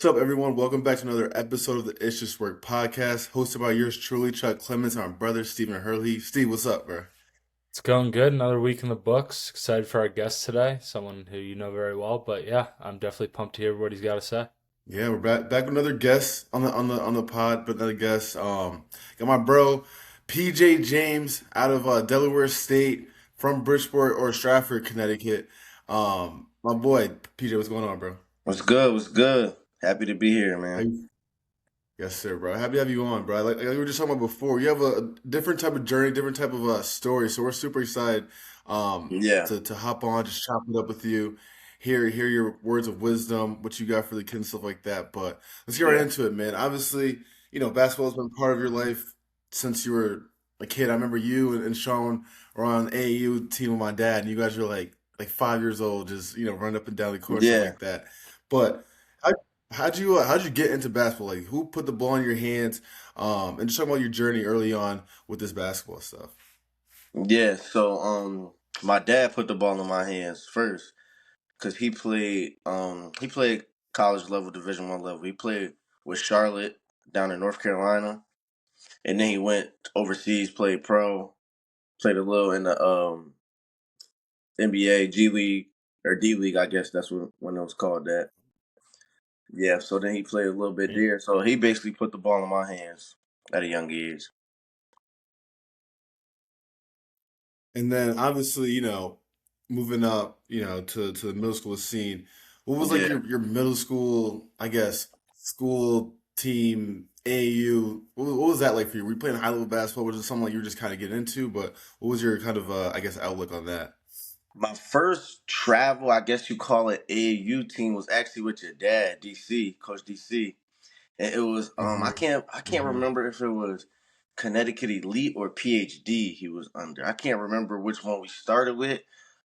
What's up, everyone? Welcome back to another episode of the It's Just Work podcast, hosted by yours truly, Chuck Clemens, and my brother, Stephen Hurley. Steve, what's up, bro? It's going good. Another week in the books. Excited for our guest today, someone who you know very well. But yeah, I'm definitely pumped to hear what he's got to say. Yeah, we're back with another guest on the pod, but another guest. Got my bro, PJ James, out of Delaware State, from Bridgeport or Stratford, Connecticut. My boy, PJ, what's going on, bro? What's good? What's good? Happy to be here, How man. you- Yes, sir, bro. Happy to have you on, bro. Like we were just talking about before, you have a different type of journey, different type of story. So we're super excited Yeah, to hop on, just chop it up with you, hear your words of wisdom, what you got for the kids, stuff like that. But let's get right yeah, into it, man. Obviously, basketball's been part of your life since you were a kid. I remember you and Sean were on AAU team with my dad, and you guys were like 5 years old, just running up and down the court, stuff yeah, like that. But how, how'd you get into basketball? Like, who put the ball in your hands? And just talk about your journey early on with this basketball stuff. yeah. My dad put the ball in my hands first because he played college level, Division I level. He played with Charlotte down in North Carolina, and then he went overseas, played pro, played a little in the NBA, G League or D League, I guess that's when it was called that. Yeah, so then he played a little bit there. So he basically put the ball in my hands at a young age. And then obviously, moving up, to the middle school scene, what was like Yeah. your middle school, I guess, school team, AAU? What was that like for you? Were you playing high level basketball? Was it something like you were just kind of getting into? But what was your kind of, I guess, outlook on that? My first travel, I guess you call it AAU team, was actually with your dad, DC, Coach DC. And it was I Hmm. can't Hmm. remember if it was Connecticut Elite or PhD he was under. I can't remember which one we started with,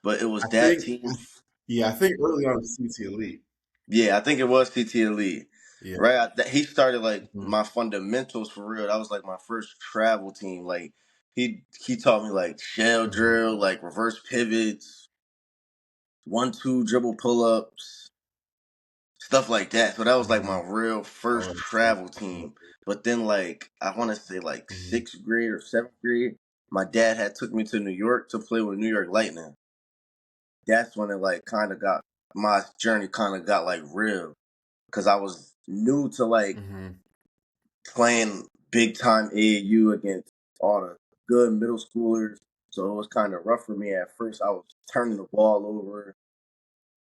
but it was I that think, team. yeah, I think early on it was CT Elite. Yeah, I think it was CT Elite. Yeah. Right? He started like Hmm. my fundamentals for real. That was like my first travel team. Like he taught me like shell Hmm. drill, like reverse pivots, 1-2 dribble pull ups, stuff like that. So that was like Hmm. my real Oh, first that's sick. travel team. But then like I want to say like Hmm. sixth grade or seventh grade, my dad had took me to New York to play with New York Lightning. That's when it like kind of got my journey kind of got like real because I was new to like Hmm. playing big time AAU against all the good middle schoolers. So it was kind of rough for me at first. I was turning the ball over.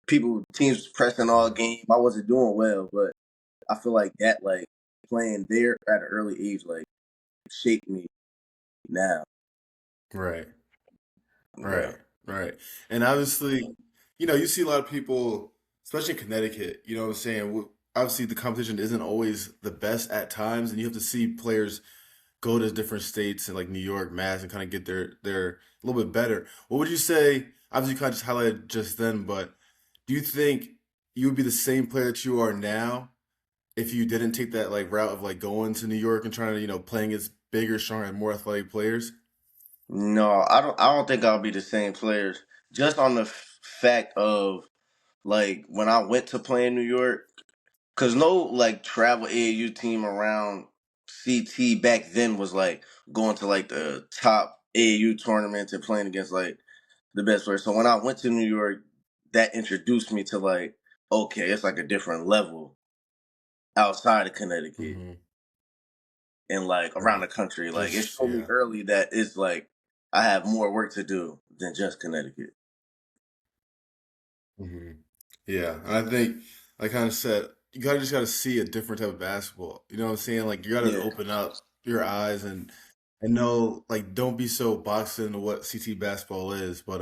Teams was pressing all Hmm. game. I wasn't doing well, but I feel like that, like playing there at an early age, like shaped me now. Right. Yeah, Right, right. And obviously, you see a lot of people, especially in Connecticut, you know what I'm saying? Obviously, the competition isn't always the best at times, and you have to see players go to different states and like New York, Mass, and kind of get their a little bit better. What would you say? Obviously, you kind of just highlighted just then, but do you think you would be the same player that you are now if you didn't take that like route of like going to New York and trying to, playing against bigger, stronger, and more athletic players? no, I don't think I'll be the same players. Just on the fact of like when I went to play in New York, cause no like travel AAU team around CT back then was like going to like the top AAU tournaments and playing against like the best players. So when I went to New York, that introduced me to like, okay, it's like a different level outside of Connecticut Hmm. and like around Right. the country. Like it Just showed me yeah. early that it's like I have more work to do than just Connecticut. Hmm. Yeah, and I think, like I kind of said, you gotta just gotta see a different type of basketball. You know what I'm saying? Like you gotta Yeah, open up your eyes and know, like, don't be so boxed into what CT basketball is. But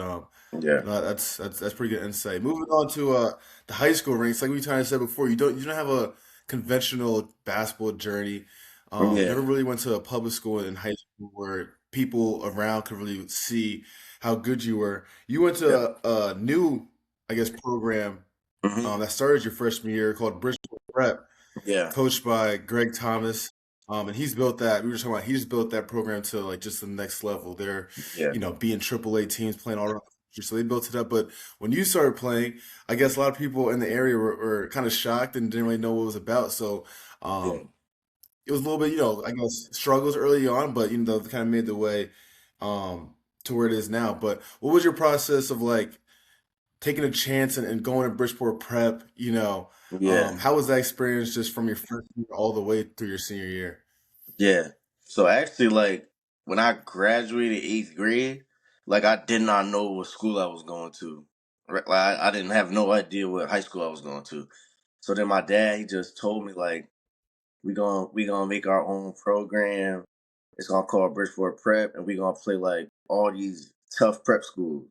yeah, no, that's pretty good insight. Moving on to the high school ranks, like we kind of said before, you don't have a conventional basketball journey. yeah, Never really went to a public school in high school where people around could really see how good you were. You went yeah. to a new, I guess, program Hmm. that started your freshman year called Bridgeport Prep, Yeah, coached by Greg Thomas. And he's built that. We were talking about. He's built that program to like just the next level. They're, yeah, being AAA teams playing all around. so they built it up. But when you started playing, I guess a lot of people in the area were kind of shocked and didn't really know what it was about. So Yeah, it was a little bit, I guess struggles early on, but kind of made the way um, to where it is now. But what was your process of like taking a chance and going to Bridgeport Prep? yeah, How was that experience just from your first year all the way through your senior year? yeah. So actually, like when I graduated 8th grade, like I did not know what school I was going to. Right? Like I didn't have no idea what high school I was going to. So then my dad, he just told me like we gonna make our own program. It's gonna call Bridgeport Prep, and we gonna play like all these tough prep schools.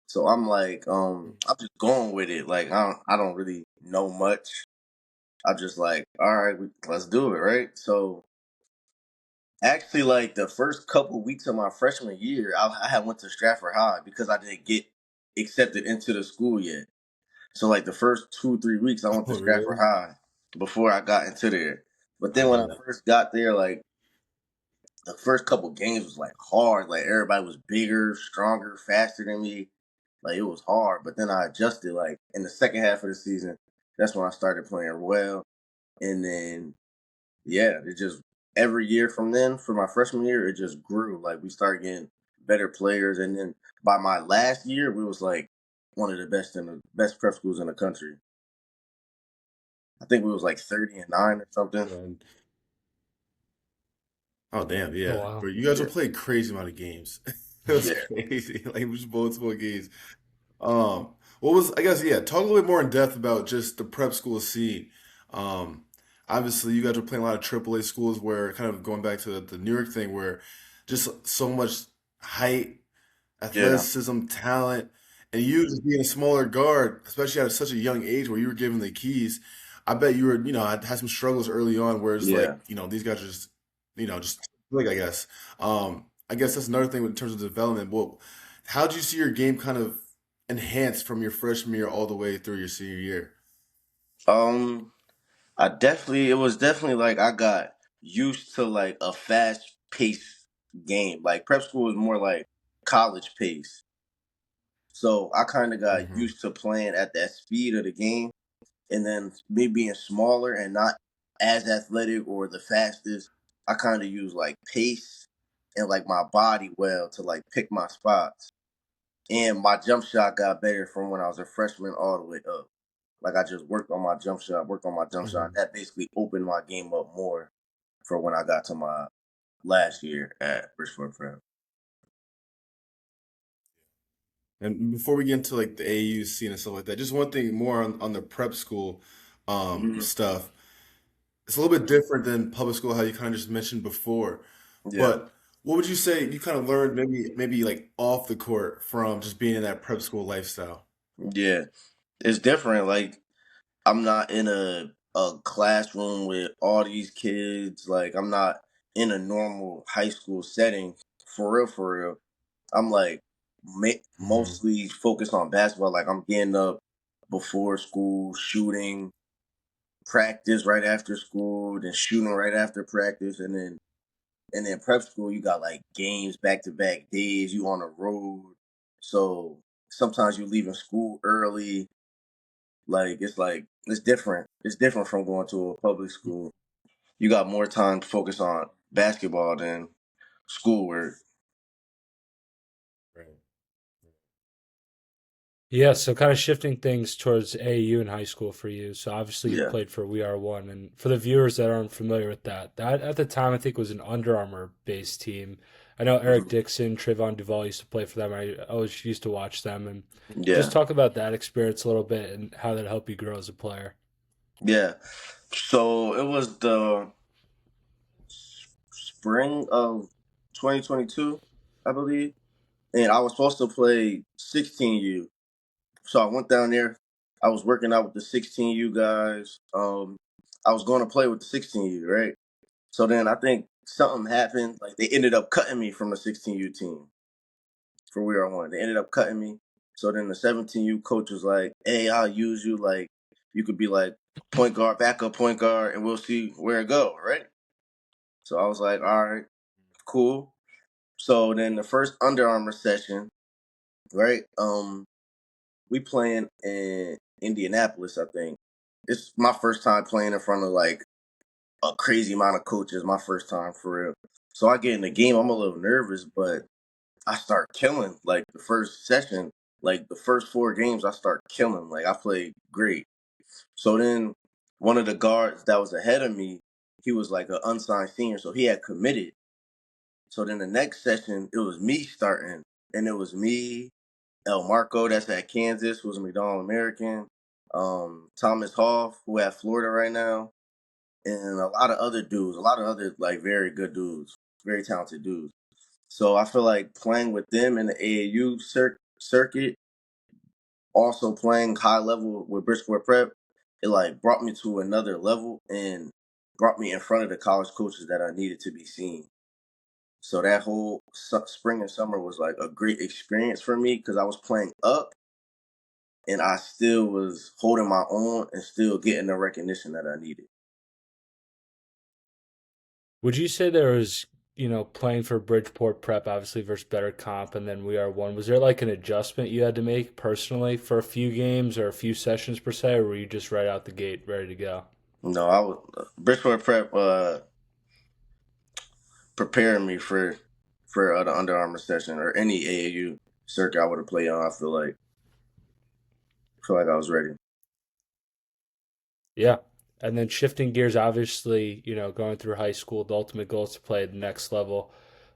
So I'm like, I'm just going with it. Like I don't really know much. I'm just like, all right, let's do it, right? So actually, like the first couple weeks of my freshman year, I had went to Stratford High because I didn't get accepted into the school yet. So like the first 2 3 weeks, I went to Oh, Stratford really? High before I got into there. But then when I Yeah. first got there, like the first couple games was like hard. Like everybody was bigger, stronger, faster than me. Like it was hard. But then I adjusted. Like in the second half of the season, that's when I started playing well. And then yeah, it just every year from then, for my freshman year, it just grew. Like we started getting better players, and then by my last year, we was like one of the best in the best prep schools in the country. I think we was like 30-9 or something. And oh damn, Oh yeah. wow. But you guys Yeah, were playing crazy amount of games. It was yeah, crazy. Like it was multiple games. What was I guess yeah, talk a little bit more in depth about just the prep school scene. Um, Obviously you guys were playing a lot of AAA schools where kind of going back to the New York thing where just so much height, yeah, athleticism, talent, and you just being a smaller guard, especially at such a young age where you were given the keys. I bet you were, had some struggles early on where it's yeah. like, these guys are just, just big, I guess. I guess that's another thing in terms of development. Well, how did you see your game kind of enhanced from your freshman year all the way through your senior year? Um, it was definitely like I got used to like a fast paced game. Like prep school was more like college pace. So I kind of got Hmm. used to playing at that speed of the game. And then me being smaller and not as athletic or the fastest, I kind of use like pace and like my body well to like pick my spots. And my jump shot got better from when I was a freshman all the way up. Like I just worked on my jump shot, worked on my jump shot. Hmm. That basically opened my game up more for when I got to my last year at Bridgeport Prep. And before we get into like the AU scene and stuff like that, just one thing more on the prep school Hmm. stuff. It's a little bit different than public school, how you kind of just mentioned before. Yeah, But what would you say you kind of learned maybe like off the court from just being in that prep school lifestyle? yeah, it's different. Like I'm not in a classroom with all these kids. Like I'm not in a normal high school setting. For real, for real. I'm like Hmm. mostly focused on basketball. Like I'm getting up before school, shooting, practice right after school, then shooting right after practice, and then prep school. You got like games back to back days. You on the road, so sometimes you leaving school early. Like it's different. It's different from going to a public school. You got more time to focus on basketball than schoolwork. Right. Yeah, so kind of shifting things towards AAU in high school for you. So obviously you Yeah, played for We Are One, and for the viewers that aren't familiar with that, that at the time I think was an Under Armour based team. I know Eric mhm, Dixon, Trayvon Duval used to play for them. I always used to watch them, and just yeah, talk about that experience a little bit and how that helped you grow as a player. yeah. So it was the spring of 2022, I believe, and I was supposed to play 16U. So I went down there. I was working out with the 16U guys. I was going to play with the 16U, right? So then I think something happened. Like they ended up cutting me from the 16U team for We Are One. They ended up cutting me. So then the 17U coach was like, "Hey, I'll use you. Like you could be like point guard, backup point guard, and we'll see where it go." Right. So I was like, "All right, cool." So then the first Under Armour session, right? We playing in Indianapolis, I think. It's my first time playing in front of like a crazy amount of coaches. My first time for real. So I get in the game. I'm a little nervous, but I start killing. Like the first session, like the first 4 games, I start killing. Like I played great. So then one of the guards that was ahead of me, he was like an unsigned senior, so he had committed. So then the next session, it was me starting, and it was me, El Marco, that's at Kansas, who's a McDonald American, Thomas Hoff, who at Florida right now, and a lot of other dudes, a lot of other like very good dudes, very talented dudes. So I feel like playing with them in the AAU circuit, also playing high level with Bridgeport Prep, it like brought me to another level and brought me in front of the college coaches that I needed to be seen. So that whole spring and summer was like a great experience for me because I was playing up and I still was holding my own and still getting the recognition that I needed. Would you say there was, playing for Bridgeport Prep, obviously versus better comp, and then we are one? Was there like an adjustment you had to make personally for a few games or a few sessions per se, or were you just right out the gate ready to go? No, I was Bridgeport Prep preparing me for the Under Armour session or any AAU circuit I would have played on. I feel like I was ready. Yeah. And then shifting gears, obviously, going through high school, the ultimate goal is to play at the next level.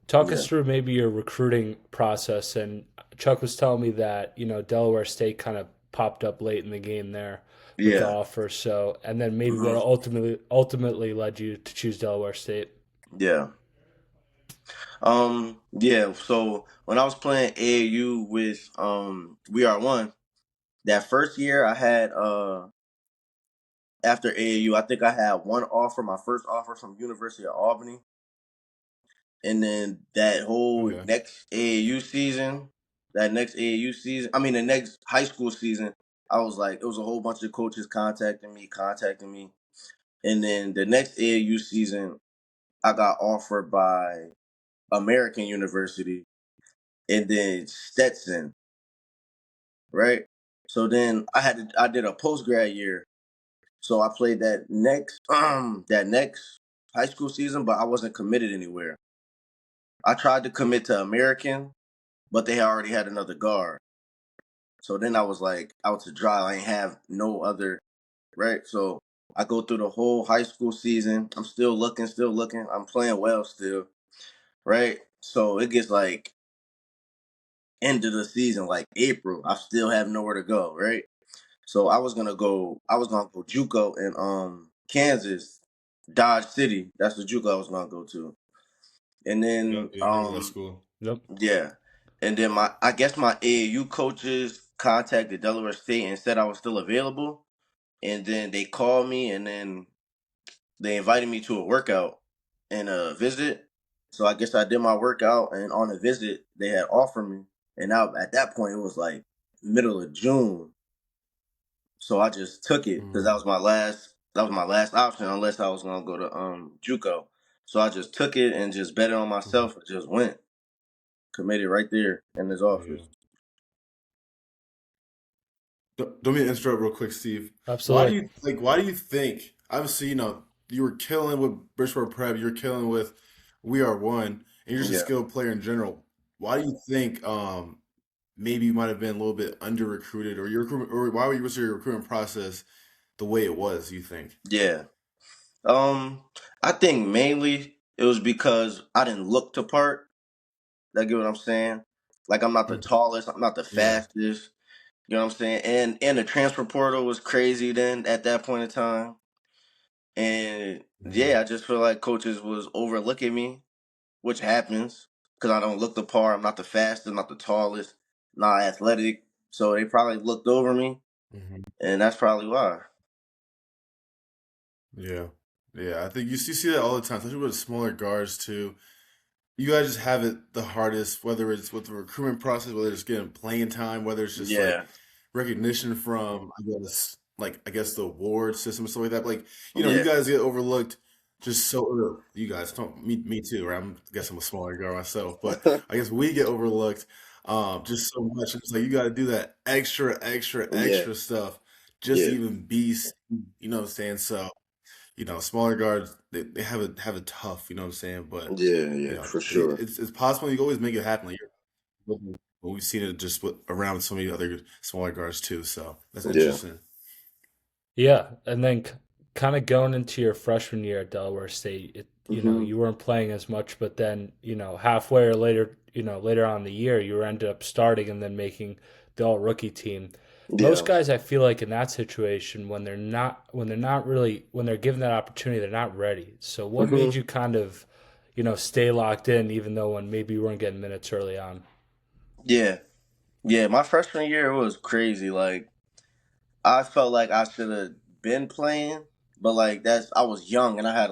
Talk us Yeah, through maybe your recruiting process. And Chuck was telling me that, Delaware State kind of popped up late in the game there with the yeah, offer. So, and then maybe what hmm ultimately led you to choose Delaware State. yeah. Yeah. So when I was playing AAU with We Are One, that first year I had after AAU, I think I had one offer, my first offer from University of Albany, and then that whole Okay. next AAU season, I mean the next high school season, I was like, it was a whole bunch of coaches contacting me, and then the next AAU season, I got offered by American University, and then Stetson, right? So then I did a post grad year. So I played that next high school season, but I wasn't committed anywhere. I tried to commit to American, but they already had another guard. So then I was like out to dry. I ain't have no other, right? So I go through the whole high school season. I'm still looking, still looking. I'm playing well still, right? So it gets like end of the season, like April. I still have nowhere to go, right? So I was gonna go JUCO in Kansas, Dodge City. That's the JUCO I was gonna go to. And then Yep. Yeah, I remember that school. Yep. yeah. And then I guess my AAU coaches contacted Delaware State and said I was still available. And then they called me and then they invited me to a workout and a visit. So I guess I did my workout and on the visit they had offered me. And now at that point it was like middle of June. So I just took it because Mhm. that was my last option unless I was gonna go to JUCO. So I just took it and just bet it on Mhm. myself and just went. Committed right there in his Yeah. office. Don't mean to interrupt real quick, Steve. Why do Absolutely. you like? Why do you think? Obviously, you were killing with Bridgeport Prep. You're killing with We Are One, and you're just a Yeah. skilled player in general. Why do you think? Maybe you might have been a little bit under recruited, or your recruitment, or why was your recruitment process the way it was? You think? Yeah. I think mainly it was because I didn't look the part. That get what I'm saying? Like I'm not the Mhm. tallest, I'm not the Yeah. fastest. You know what I'm saying? And the transfer portal was crazy then at that point in time. And Hmm. yeah, I just feel like coaches was overlooking me, which happens because I don't look the part. I'm not the fastest, not the tallest, not athletic. So they probably looked over me, Hmm. and that's probably why. Yeah. Yeah. I think you see that all the time, especially with smaller guards too. You guys just have it the hardest, whether it's with the recruitment process, whether it's getting playing time, whether it's just like Yeah, recognition from, I guess the award system and stuff like that. Like, you yeah, guys get overlooked just so early. You guys don't, me too, right? I guess I'm a smaller guy myself, but I guess we get overlooked just so much. It's like you got to do that Yeah, extra stuff just to yeah, even be seen, you know what I'm saying? So, smaller guards, they have it tough, you know what I'm saying? But, yeah, yeah, for sure. it's possible. You can always make it happen. Like, well, we've seen it just around so many other smaller guards too. So that's Yeah. interesting. Yeah, and then kind of going into your freshman year at Delaware State, Hmm. you weren't playing as much, but then, halfway or later, later on in the year, you ended up starting and then making the all rookie team. Most Yeah. guys, I feel like in that situation, when they're given that opportunity, they're not ready. So what made Hmm. you kind of, stay locked in, even though when maybe you weren't getting minutes early on? Yeah. Yeah. My freshman year was crazy. Like, I felt like I should have been playing, but like I was young and I had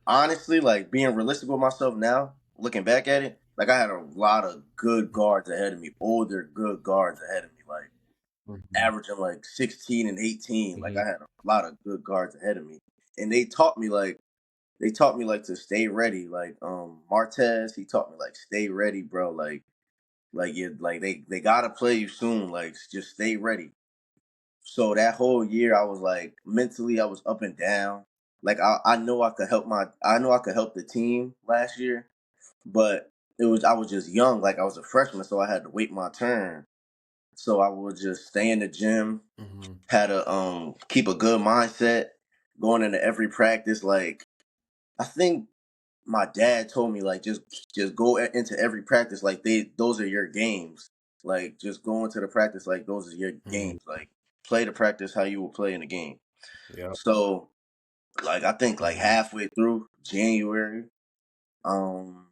honestly, like being realistic with myself now, looking back at it, like I had a lot of good guards ahead of me, older good guards ahead of me, like Mhm. averaging like 16 and 18. Like Hmm. I had a lot of good guards ahead of me. And they taught me like to stay ready. Like Martez, he taught me like stay ready, bro. They gotta play you soon. Like just stay ready. So that whole year, I was like mentally, I was up and down. Like I know I could help the team last year, but I was just young. Like I was a freshman, so I had to wait my turn. So I would just stay in the gym, Mhm. had to keep a good mindset going into every practice. Like I think my dad told me like just go into every practice like those are your games. Like just go into the practice like those are your Mhm. games. Like play the practice how you will play in the game. Yep. So like I think like Mhm. halfway through January, um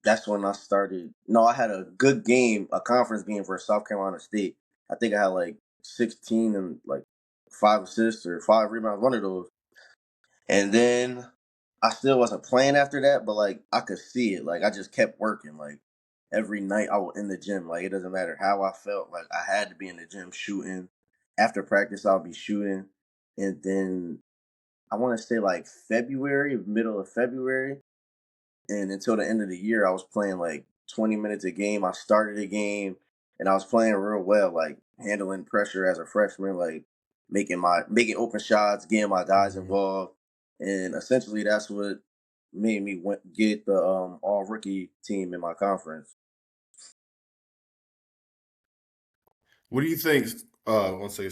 that's when I started. No, I had a good game, a conference game for South Carolina State. I think I had like 16 and like 5 assists or 5 rebounds, one of those. And then I still wasn't playing after that, but like I could see it. Like I just kept working. Like every night I was in the gym. Like it doesn't matter how I felt. Like I had to be in the gym shooting. After practice, I'll be shooting. And then I want to say like February, middle of February, and until the end of the year, I was playing like 20 minutes a game. I started a game, and I was playing real well, like handling pressure as a freshman, like making open shots, getting my guys Mhm. involved, and essentially that's what made me get the all rookie team in my conference. What do you think? One second.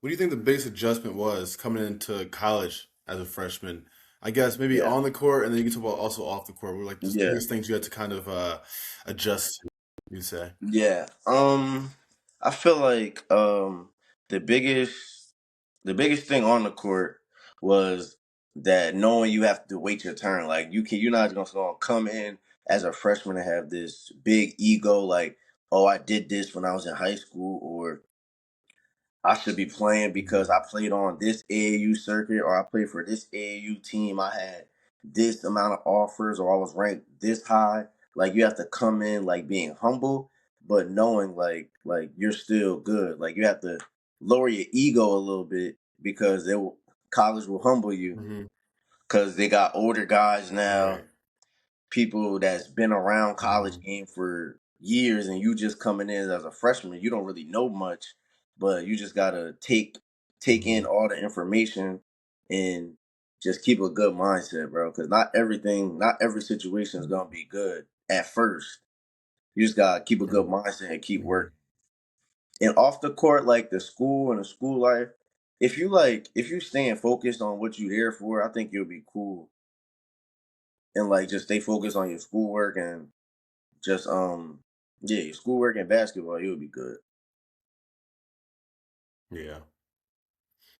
What do you think the biggest adjustment was coming into college as a freshman? I guess maybe Yeah, on the court, and then you can talk about also off the court. What were like just the yeah, biggest things you had to kind of adjust to, you'd say? yeah. I feel like the biggest the biggest thing on the court was that knowing you have to wait your turn. Like you're not just gonna come in as a freshman and have this big ego like, oh, I did this when I was in high school, or I should be playing because I Mhm. played on this AAU circuit or I played for this AAU team. I had this amount of offers or I was ranked this high. Like you have to come in like being humble, but knowing like you're still good. Like you have to lower your ego a little bit because college will humble you Mhm. because they got older guys now, Right. people that's been around college Mhm. game for years and you just coming in as a freshman, you don't really know much, but you just gotta take in Mhm. all the information and just keep a good mindset, bro. Because not every situation is gonna be good at first. You just gotta keep a good Mhm. mindset and keep Mhm. working. And off the court, like the school and the school life, if you staying focused on what you're there for, I think you'll be cool. And like just stay focused on your schoolwork and just yeah, your schoolwork and basketball, you'll be good. Yeah.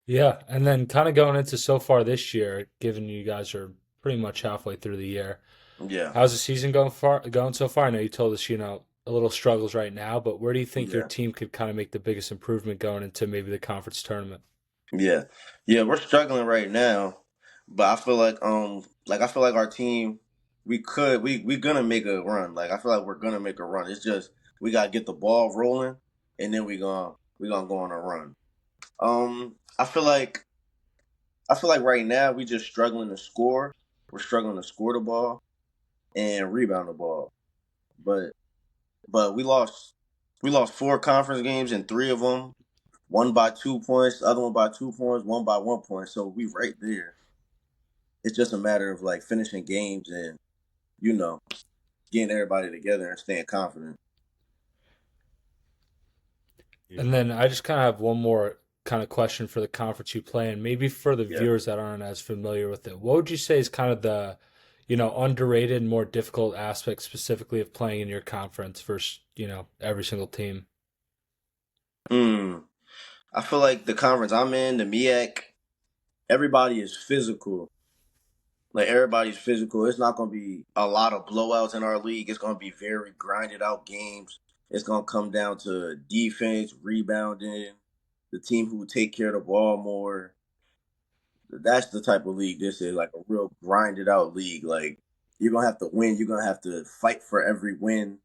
Yeah, and then kind of going into so far this year, given you guys are pretty much halfway through the year, Yeah, how's the season going so far? I know you told us, a little struggles right now, but where do you think your yeah, team could kind of make the biggest improvement going into maybe the conference tournament? yeah, yeah. We're struggling right now, but I feel like our team, we're gonna make a run. Like I feel like we're gonna make a run. It's just we gotta get the ball rolling, and then we gonna go on a run. Um, I feel like I feel like right now we just struggling to score. We're struggling to score the ball and rebound the ball, but but we lost four conference games and three of them, one by 2 points, the other one by 2 points, one by 1 point. So we right there. It's just a matter of like finishing games and you know getting everybody together and staying confident. Yeah. And then I just kind of have one more kind of question for the conference you play in, maybe for the Yeah. viewers that aren't as familiar with it. What would you say is kind of the, underrated, more difficult aspect specifically of playing in your conference versus, every single team? Hmm. I feel like the conference I'm in, the MEAC, everybody is physical. Like everybody's physical. It's not gonna be a lot of blowouts in our league. It's gonna be very grinded out games. It's gonna come down to defense, rebounding, the team who take care of the ball more. That's the type of league this is, like a real grinded out league. Like you're gonna have to win. You're gonna have to fight for every win.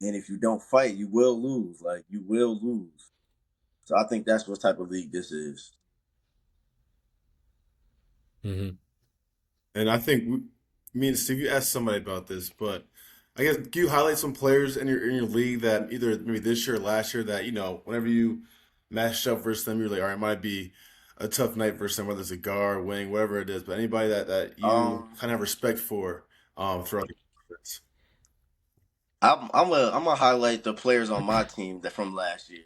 And if you don't fight, you will lose. Like you will lose. So I think that's what type of league this is. Hmm. And I think me and Steve, you asked somebody about this, but I guess can you highlight some players in your league that either maybe this year or last year that whenever you matched up versus them, you're like, all right, it might be a tough night versus them, whether it's a guard, wing, whatever it is. But anybody that you Um, kind of have respect for throughout the conference. I'm gonna highlight the players on my team that from last year.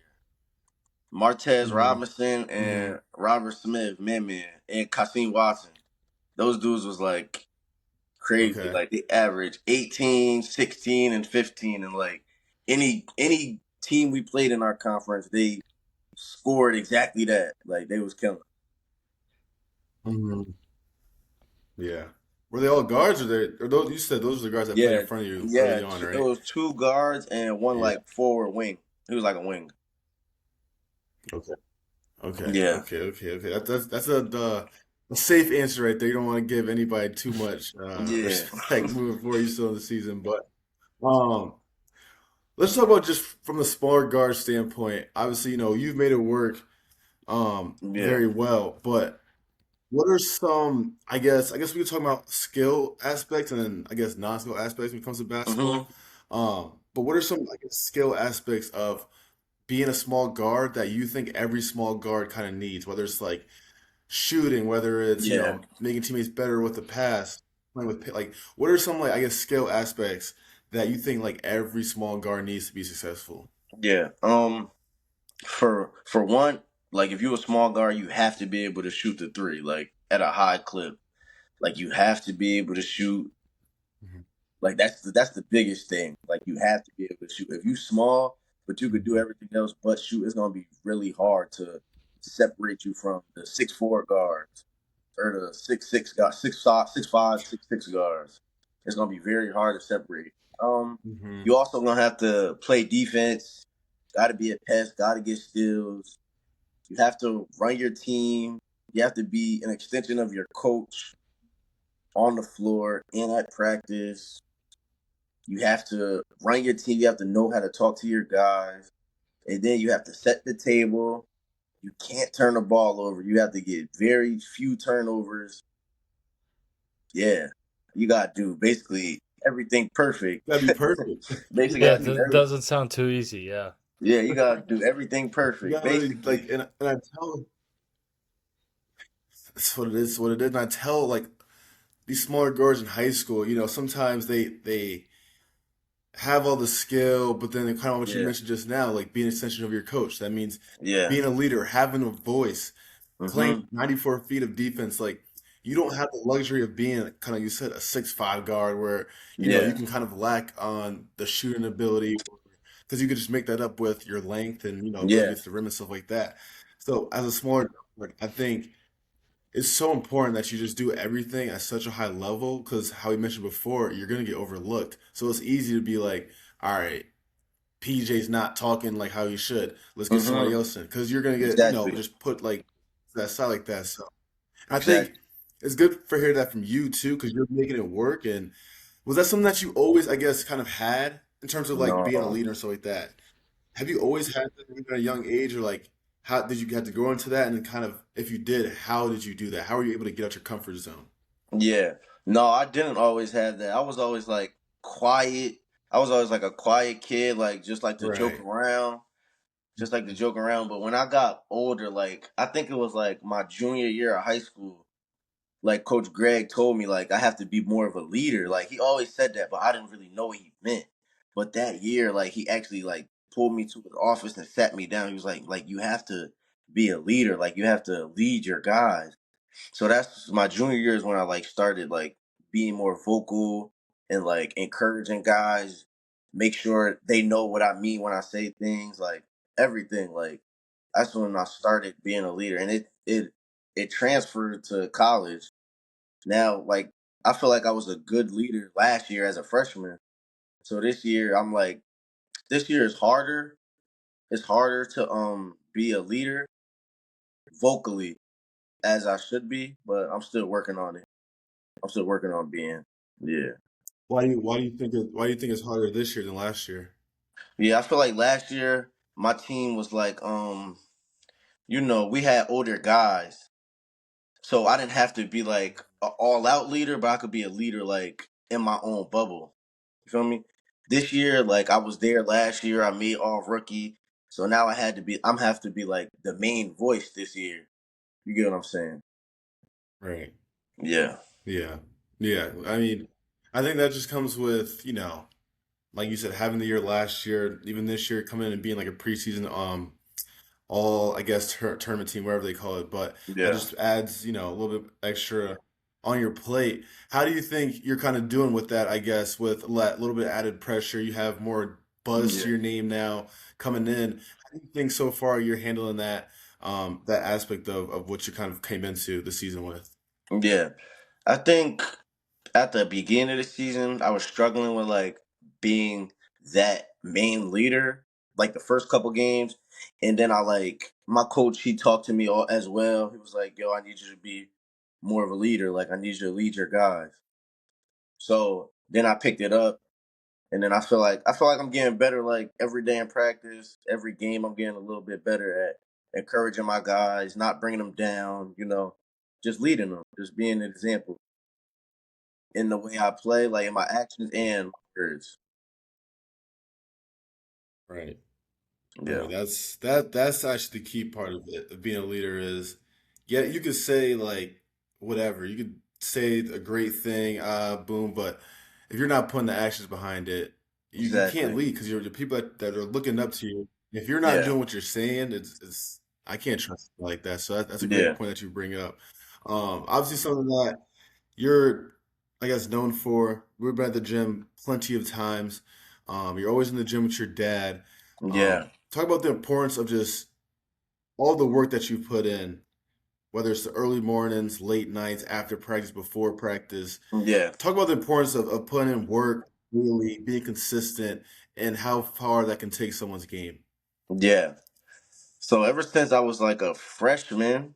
Martez Hmm. Robinson Hmm. and Robert Smith, man, and Kasim Watson. Those dudes was like crazy. Okay. Like they averaged 18, 16, and 15. And like any team we played in our conference, they scored exactly that. Like they was killing. Hmm. Yeah. Were they all guards, or those? You said those were the guards that played in Yeah, front of you yeah. early on, It right? was two guards and one Yeah. like forward wing. He was like a wing. Okay. Okay. Yeah, Okay. Okay. Okay. That's a safe answer right there. You don't want to give anybody too much yeah, respect moving forward. You still in the season, but um, let's talk about just from the smaller guard standpoint. Obviously, you've made it work yeah. very well, but what are some? I guess we could talk about skill aspects and then I guess non-skill aspects when it comes to hmm basketball. But what are some I guess skill aspects of being a small guard that you think every small guard kind of needs, whether it's like shooting, whether it's, Yeah, making teammates better with the pass, playing with, like, what are some, like, I guess, skill aspects that you think, like, every small guard needs to be successful? yeah. For one, like if you're a small guard, you have to be able to shoot the three, like at a high clip. Like you have to be able to shoot. Mhm. Like that's the biggest thing. Like you have to be able to shoot. If you small, but you could do Mhm. everything else but shoot, it's gonna be really hard to separate you from the 6'4" guards or the 6'6" guys, 6'5", 6'6" guards. It's gonna be very hard to separate. Um, Mhm. you also gonna have to play defense. Got to be a pest. Got to get steals. You have to run your team. You have to be an extension of your coach on the floor and at practice. You have to run your team. You have to know how to talk to your guys. And then you have to set the table. You can't turn the ball over. You have to get very few turnovers. Yeah. You got to do basically everything perfect. Gotta be perfect. Basically, Yeah, got it to do everything. doesn't sound too easy. Yeah. Yeah, you got to do everything You perfect. gotta really, like, Basically. and I tell, that's what it is, what it is. And I tell, like, these smaller guards in high school, sometimes they have all the skill, but then kind of what you Yeah. mentioned just now, like being an extension of your coach. That means Yeah. being a leader, having a voice, playing hmm 94 feet of defense. Like you don't have the luxury of being kind of, you said, a 6'5" guard where, you Yeah. can kind of lack on the shooting ability because you could just make that up with your length and, ability to Yeah. get to the rim and stuff like that. So as a smaller guard, I think it's so important that you just do everything at such a high level because how we mentioned before, you're going to get overlooked. So it's easy to be like, all right, PJ's not talking like how he should. Let's get somebody hmm else in because you're going to get, Exactly. just put like that side like that. So I think Exactly. it's good for hear that from you too because you're making it work. And was that something that you always, I guess, kind of had in terms of like being a No. leader and stuff like that? Have you always had that even at a young age, or like how did you have to grow into that? And then kind of, if you did, how did you do that? How were you able to get out your comfort zone? Yeah. No, I didn't always have that. I was always like quiet. I was always like a quiet kid, like just like to joke Right. around, just like to joke around. But when I got older, like I think it was like my junior year of high school, like Coach Greg told me like I have to be more of a leader. Like he always said that, but I didn't really know what he meant. But that year, like he actually like pulled me to his office and sat me down. He was like you have to be a leader. Like you have to lead your guys. So that's my junior year is when I like started like being more vocal and like encouraging guys, make sure they know what I mean when I say things, like everything. Like that's when I started being a leader, and it transferred to college. Now, like I feel like I was a good leader last year as a freshman. So this year I'm like this year is harder. It's harder to be a leader vocally as I should be, but I'm still working on it. I'm still working on being. Yeah. Why do you think it's harder this year than last year? Yeah, I feel like last year my team was like we had older guys. So I didn't have to be like an all out leader, but I could be a leader like in my own bubble. You feel me? This year, like I was there last year, I made all rookie. So now I'm have to be like the main voice this year. You get what I'm saying? Right. Yeah. Yeah. Yeah. I mean, I think that just comes with, like you said, having the year last year, even this year, coming in and being like a preseason all I guess tournament team, whatever they call it, but that Yeah. just adds, a little bit extra on your plate. How do you think you're kind of doing with that, I guess, with a little bit of added pressure? You have more buzz to Yeah. your name now coming in. How do you think so far you're handling that aspect of what you kind of came into the season with? Yeah. I think at the beginning of the season, I was struggling with like being that main leader, like the first couple games, and then I like my coach. He talked to me all as well. He was like, "Yo, I need you to be more of a leader. Like I need you to lead your guys." So then I picked it up, and then I feel like I'm getting better. Like every day in practice, every game, I'm getting a little bit better at encouraging my guys, not bringing them down. Just leading them, just being an example in the way I play, like in my actions and my words. Right. Right. Yeah. That's actually the key part of it, of being a leader is, yeah, you could say like whatever. You could say a great thing, boom, but if you're not putting the actions behind it, you can't Exactly. lead because you're the people that are looking up to you. If you're not Yeah. doing what you're saying, it's I can't trust you like that. So that's a great Yeah. point that you bring up. Obviously something that you're, I guess, known for. We've been at the gym plenty of times. You're always in the gym with your dad. Yeah. Talk about the importance of just all the work that you put in, whether it's the early mornings, late nights, after practice, before practice. Yeah. Talk about the importance of putting in work, really being consistent, and how far that can take someone's game. Yeah. So ever since I was like a freshman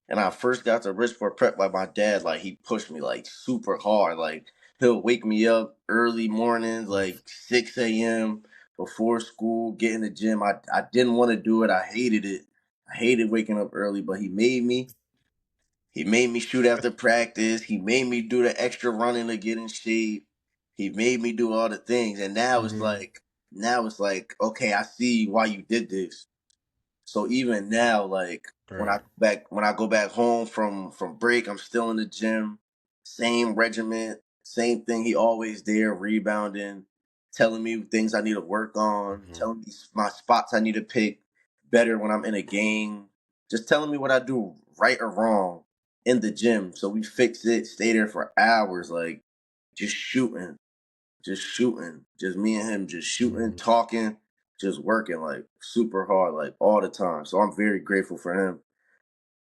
and I first got to Bridgeport Prep, like my dad, like he pushed me like super hard. Like he'll wake me up early mornings, like 6 a.m. before school, get in the gym. I didn't want to do it. I hated it. I hated waking up early, but he made me. He made me shoot after practice. He made me do the extra running to get in shape. He made me do all the things. And Hmm. now it's like, okay, I see why you did this. So even now, like Right. when I go back home from break, I'm still in the gym, same regiment, same thing. He always there, rebounding, telling me things I need to work on, Hmm. telling me my spots I need to pick better when I'm in a game, just telling me what I do right or wrong in the gym. So we fix it, stay there for hours, like just shooting, just me and him, just shooting, Hmm. talking, just working like super hard, like all the time. So I'm very grateful for him.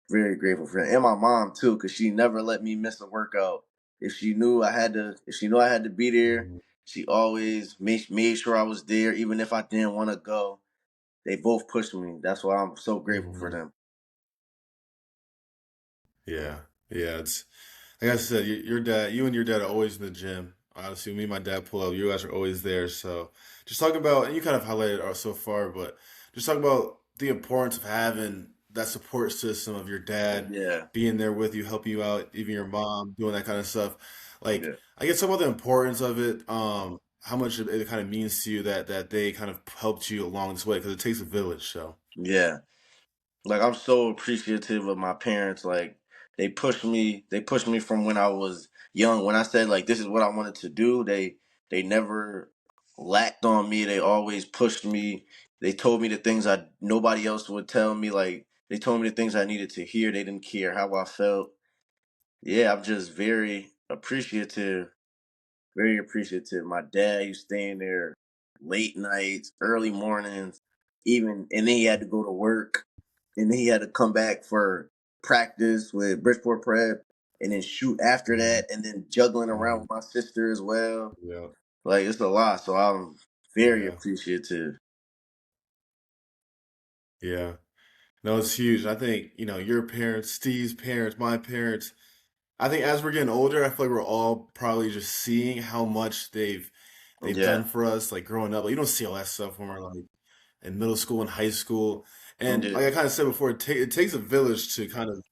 Very grateful for him, and my mom too, because she never let me miss a workout. If she knew I had to be there, Hmm. she always made sure I was there, even if I didn't want to go. They both pushed me. That's why I'm so grateful for Hmm. them. Yeah. Yeah. It's like I said, your dad, you and your dad are always in the gym. Obviously, me and my dad pull up. You guys are always there. So, just talk about, and you kind of highlighted it so far, but just talk about the importance of having that support system of your dad Yeah, being there with you, helping you out, even your mom doing that kind of stuff. Like, yeah, I guess talk about the importance of it. how much it kind of means to you that they kind of helped you along this way because it takes a village. So Yeah. Like I'm so appreciative of my parents. Like they pushed me from when I was young. When I said like this is what I wanted to do, they never lacked on me. They always pushed me. They told me the things I nobody else would tell me. Like they told me the things I needed to hear. They didn't care how I felt. Yeah, I'm just very appreciative. My dad used staying there late nights, early mornings, even, and then he had to go to work, and then he had to come back for practice with Bridgeport Prep, and then shoot after mhm, that, and then juggling around mhm. with my sister as well. Yeah, Like it's a lot, so I'm very yeah, appreciative. yeah. No, it's huge. I think, your parents, Steve's parents, my parents, I think as we're getting older, I feel like we're all probably just seeing how much they've done Yeah, for us, like growing up. Like you don't see all that stuff when we're like in middle school and high school. And yeah, like I kind of said before, it takes a village to kind of,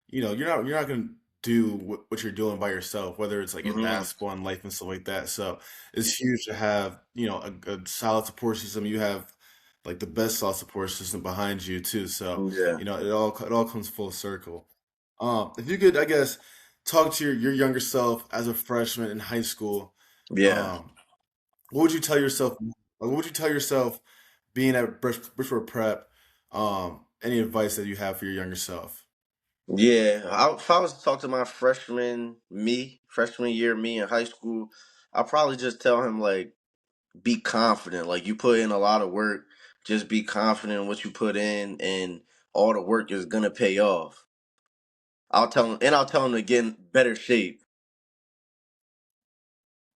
you're not going to do what you're doing by yourself, whether it's like in hmm, basketball and life and stuff like that. So it's huge to have, a solid support system. You have like the best solid support system behind you too. So, yeah, it all comes full circle. If you could, I guess, talk to your younger self as a freshman in high school, yeah. um, what would you tell yourself? What would you tell yourself being at Bridgeport Prep? Any advice that you have for your younger self? Yeah, if I was to talk to my freshman year me in high school, I'd probably just tell him like be confident. Like you put in a lot of work, just be confident in what you put in, and all the work is gonna pay off. I'll tell him to get in better shape.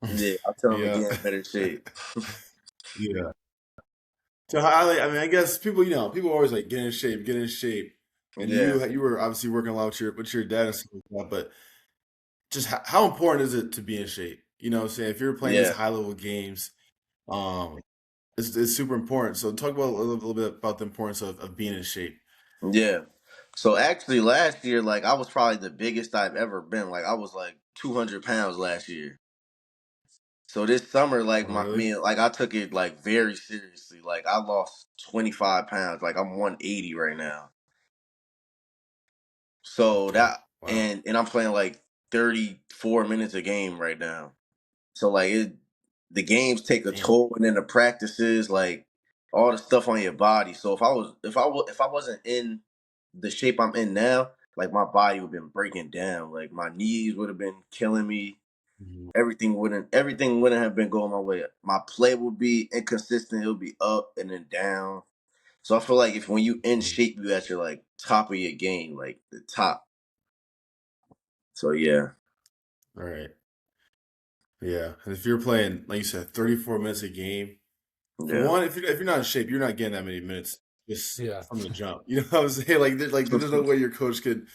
Yeah, I'll tell him to Yeah. get in better shape. Yeah. So I mean, I guess people always like get in shape, get in shape, and Yeah, you were obviously working a lot with your dad and stuff like that. But just how important is it to be in shape? You know what I'm saying? If you're playing these yeah, high level games, um, it's super important. So talk about a little bit about the importance of being in shape. yeah. So actually, last year, like I was probably the biggest I've ever been. Like I was like 200 pounds last year. So this summer, Oh, really? like I took it like very seriously. Like I lost 25 pounds. Like I'm 180 right now. So Okay. that Wow. and I'm playing like 34 minutes a game right now. So like the games take a Damn. toll, and then the practices, like all the stuff on your body. So if I wasn't in the shape I'm in now, like my body would have been breaking down. Like my knees would have been killing me. Mhm. Everything wouldn't have been going my way. My play would be inconsistent. It would be up and then down. So I feel like if when you in Mhm. shape, you at your like top of your game, like the top. So yeah, All right. Yeah. And if you're playing, like you said, 34 minutes a game, for yeah, one, if you're not in shape, you're not getting that many minutes just Yeah. from the jump. You know what I'm saying? There's no way your coach could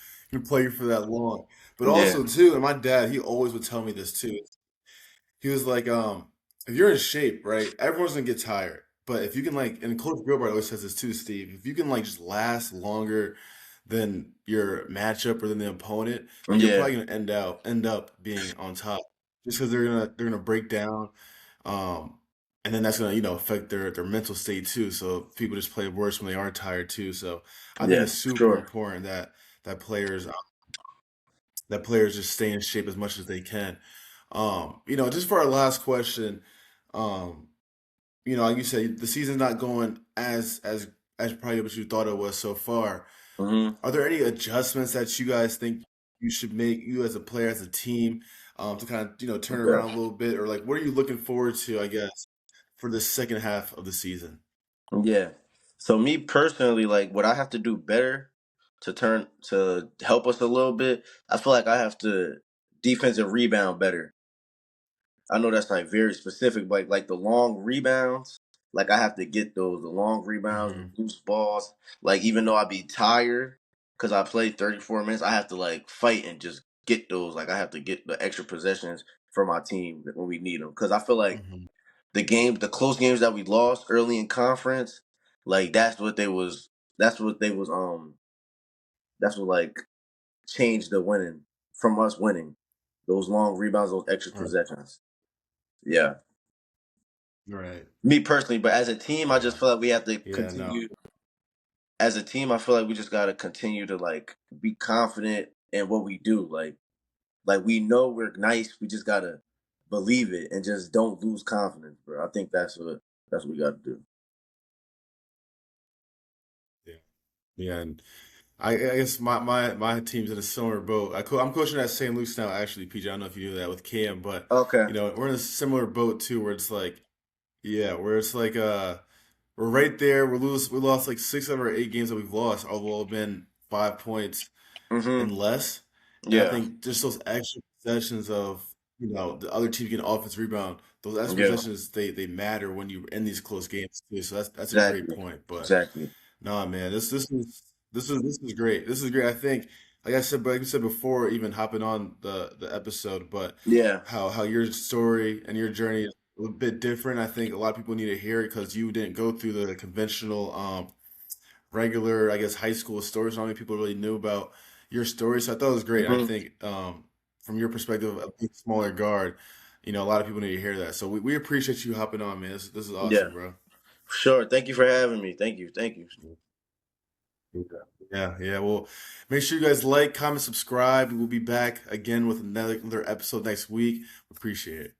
play you for that long. But yeah, also too, and my dad, he always would tell me this too. He was like, if you're in shape, right, everyone's gonna get tired. But if you can and Coach Gilbert always says this too, Steve, if you can just last longer than your matchup or than the opponent, you're yeah, probably gonna end up being on top. Just because they're gonna break down. Um, and then that's gonna, affect their mental state too. So people just play worse when they are tired too. So I think yeah, it's for super sure. important that players that players just stay in shape as much as they can. Just for our last question, um, like you said, the season's not going as probably what you thought it was so far. Hmm. Are there any adjustments that you guys think you should make, you as a player, as a team, to kind of, turn it Okay. around a little bit? Or like what are you looking forward to, I guess, for the second half of the season? Yeah. So me personally, like what I have to do better to help us a little bit, I feel like I have to defensive rebound better. I know that's like very specific, but like the long rebounds, like I have to get those, the long rebounds, Hmm. the loose balls. Like even though I be tired because I played 34 minutes, I have to like fight and just get those. Like I have to get the extra possessions for my team when we need them. Because I feel like Hmm. the close games that we lost early in conference, like that's what they was that's what like changed the winning from us winning. Those long rebounds, those extra Right. possessions. Yeah. Right. Me personally, but as a team, I just Yeah. feel like we have to Yeah. No. continue. As a team, I feel like we just gotta continue to like be confident in what we do. Like we know we're nice. We just gotta believe it and just don't lose confidence, bro. I think that's what we gotta do. Yeah. Yeah. And I guess my team's in a similar boat. I'm coaching at St. Luke's now, actually, PJ. I don't know if you do that with Cam, but Okay. we're in a similar boat too, where it's like, yeah, where it's like we're right there. We lost like 6 or 8 games that we've lost. All been 5 points and Mm-hmm. less. And I Yeah. think just those extra possessions of the other team getting offense rebound, those extra Yeah. possessions they matter when you're in these close games too. So that's a great Exactly. point. But Exactly. nah, man, this is great. This is great. I think, like you said before, even hopping on the episode, but Yeah. how your story and your journey is a bit different. I think a lot of people need to hear it because you didn't go through the conventional, regular, I guess, high school stories. Not many people really knew about your story, so I thought it was great. I Mm-hmm. think, from your perspective, a big smaller guard, a lot of people need to hear that. So we appreciate you hopping on, man. This is Yeah. awesome, bro. Sure. Thank you for having me. Thank you. Thank you. Yeah, yeah. Well, make sure you guys like, comment, subscribe. We'll be back again with another episode next week. Appreciate it.